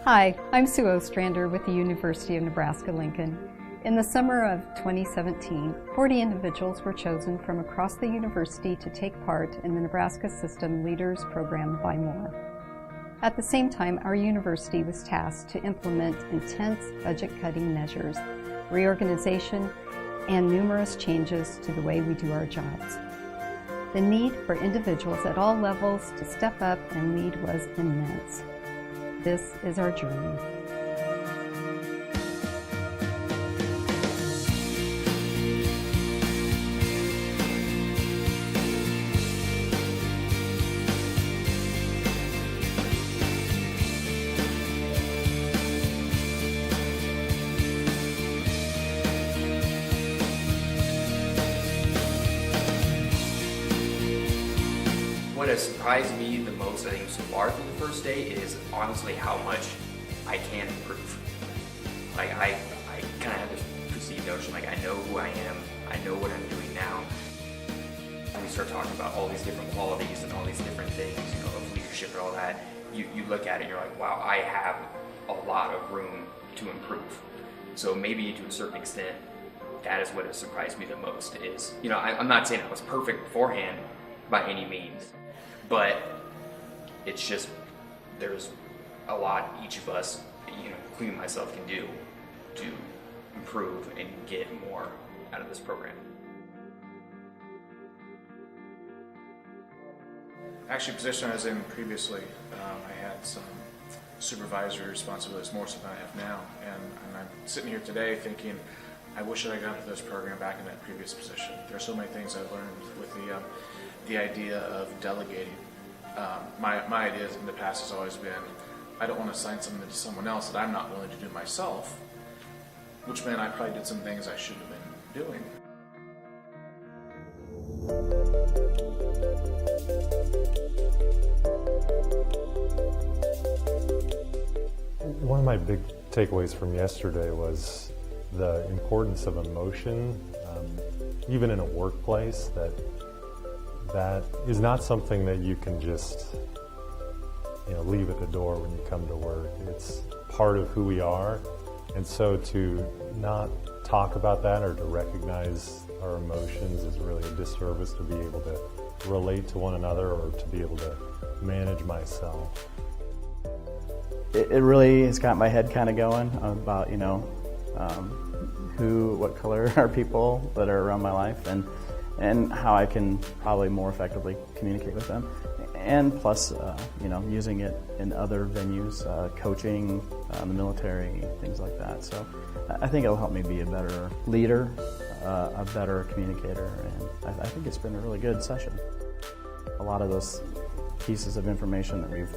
Hi, I'm Sue Ostrander with the University of Nebraska-Lincoln. In the summer of 2017, 40 individuals were chosen from across the university to take part in the Nebraska System Leaders Program by MOR. At the same time, our university was tasked to implement intense budget-cutting measures, reorganization, and numerous changes to the way we do our jobs. The need for individuals at all levels to step up and lead was immense. This is our journey. What has surprised me the most, I think, so far through the first day is honestly how much I can improve. Like, I kind of have this perceived notion, like, I know who I am, I know what I'm doing now. When we start talking about all these different qualities and all these different things, you know, of leadership and all that, you look at it and you're like, wow, I have a lot of room to improve. So maybe to a certain extent, that is what has surprised me the most is, you know, I'm not saying I was perfect beforehand by any means, but it's just, there's a lot each of us, you know, including myself, can do to improve and get more out of this program. Actually, the position I was in previously, I had some supervisory responsibilities, more so than I have now, and I'm sitting here today thinking, I wish I got into this program back in that previous position. There are so many things I've learned with the idea of delegating. My idea in the past has always been, I don't want to assign something to someone else that I'm not willing to do myself, which meant I probably did some things I shouldn't have been doing. One of my big takeaways from yesterday was the importance of emotion, even in a workplace, that is not something that you can just, you know, leave at the door when you come to work. It's part of who we are, and so to not talk about that or to recognize our emotions is really a disservice to be able to relate to one another or to be able to manage myself. It really has got my head kind of going about, you know, what color are people that are around my life, and how I can probably more effectively communicate with them. And plus, you know, using it in other venues, coaching, the military, things like that. So I think it'll help me be a better leader, a better communicator, and I think it's been a really good session. A lot of those pieces of information that we've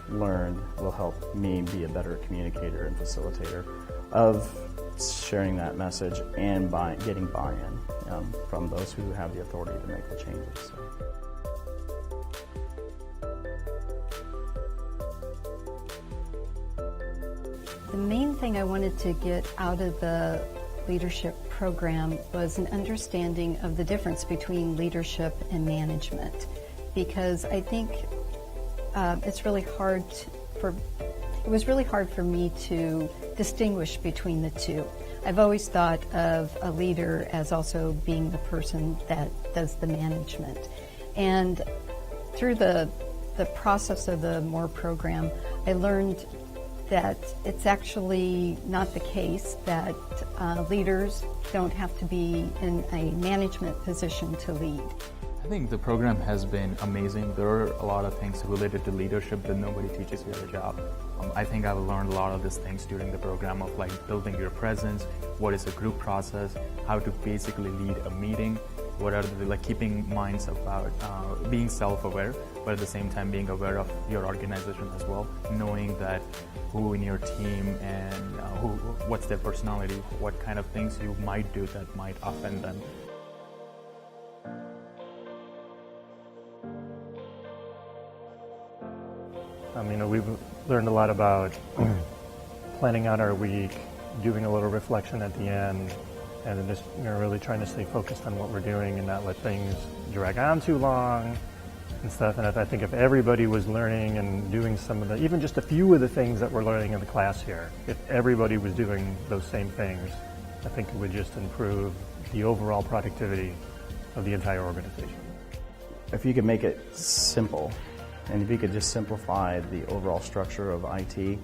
learned will help me be a better communicator and facilitator of sharing that message and getting buy-in from those who have the authority to make the changes. So. The main thing I wanted to get out of the leadership program was an understanding of the difference between leadership and management, because I think it was really hard for me to distinguish between the two. I've always thought of a leader as also being the person that does the management. And through the process of the MOR program, I learned that it's actually not the case, that leaders don't have to be in a management position to lead. I think the program has been amazing. There are a lot of things related to leadership that nobody teaches you at a job. I think I've learned a lot of these things during the program of like building your presence, what is a group process, how to basically lead a meeting, what are the, like keeping minds about being self-aware, but at the same time being aware of your organization as well, knowing that who in your team and what's their personality, what kind of things you might do that might offend them. We've learned a lot about planning out our week, doing a little reflection at the end, and then just really trying to stay focused on what we're doing and not let things drag on too long, and stuff. And I think if everybody was learning and doing some of the, even just a few of the things that we're learning in the class here, if everybody was doing those same things, I think it would just improve the overall productivity of the entire organization. If you could make it simple, and if you could just simplify the overall structure of IT,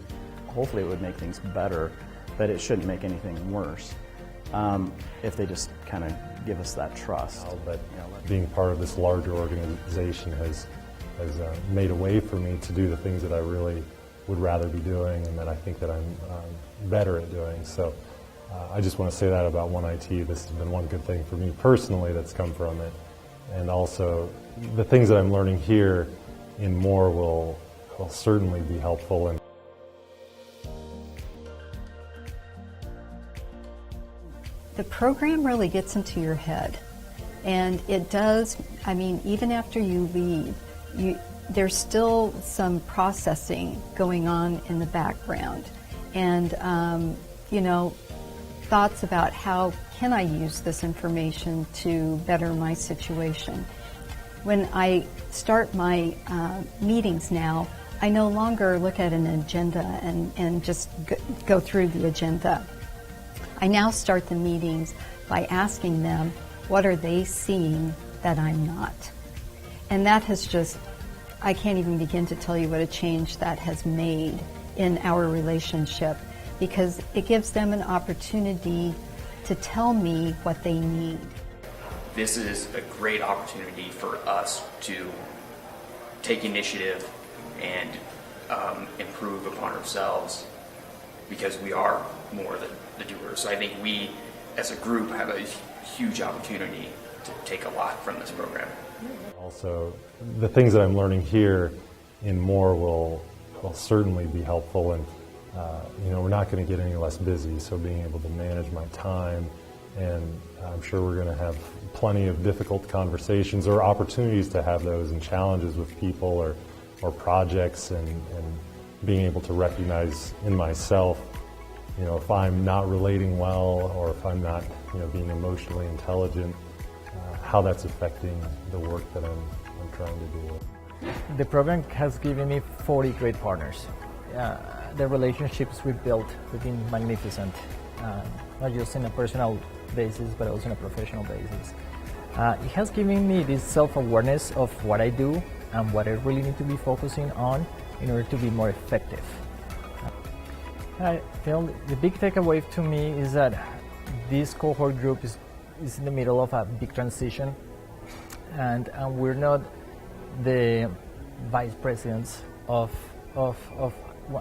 hopefully it would make things better, but it shouldn't make anything worse. If they just kind of give us that trust. But being part of this larger organization has made a way for me to do the things that I really would rather be doing and that I think that I'm better at doing. So I just want to say that about One IT. This has been one good thing for me personally that's come from it. And also the things that I'm learning here in MOR will certainly be helpful. And the program really gets into your head, and it does. I mean, even after you leave, there's still some processing going on in the background, and thoughts about how can I use this information to better my situation. When I start my meetings now, I no longer look at an agenda and just go through the agenda. I now start the meetings by asking them, what are they seeing that I'm not? And that has just, I can't even begin to tell you what a change that has made in our relationship, because it gives them an opportunity to tell me what they need. This is a great opportunity for us to take initiative and improve upon ourselves, because we are more than the doers. So I think we, as a group, have a huge opportunity to take a lot from this program. also, the things that I'm learning here in MOR will certainly be helpful. And we're not going to get any less busy, so being able to manage my time, and I'm sure we're going to have plenty of difficult conversations or opportunities to have those, and challenges with people or projects, and being able to recognize in myself, if I'm not relating well, or if I'm not, being emotionally intelligent, how that's affecting the work that I'm trying to do. The program has given me 40 great partners. The relationships we've built have been magnificent, not just in a personal basis, but also on a professional basis. It has given me this self-awareness of what I do and what I really need to be focusing on in order to be more effective. I feel the big takeaway to me is that this cohort group is in the middle of a big transition, and we're not the vice presidents of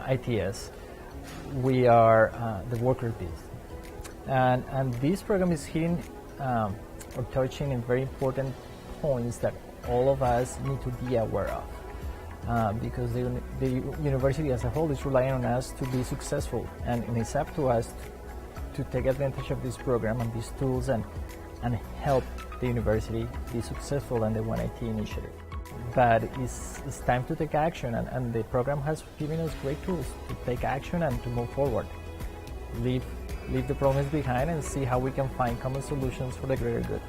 ITS. We are the worker bees. And this program is hitting or touching in very important points that all of us need to be aware of, because the university as a whole is relying on us to be successful, and it's up to us to take advantage of this program and these tools and help the university be successful in the One IT initiative. But it's time to take action, and the program has given us great tools to take action and to move forward. Leave the problems behind and see how we can find common solutions for the greater good.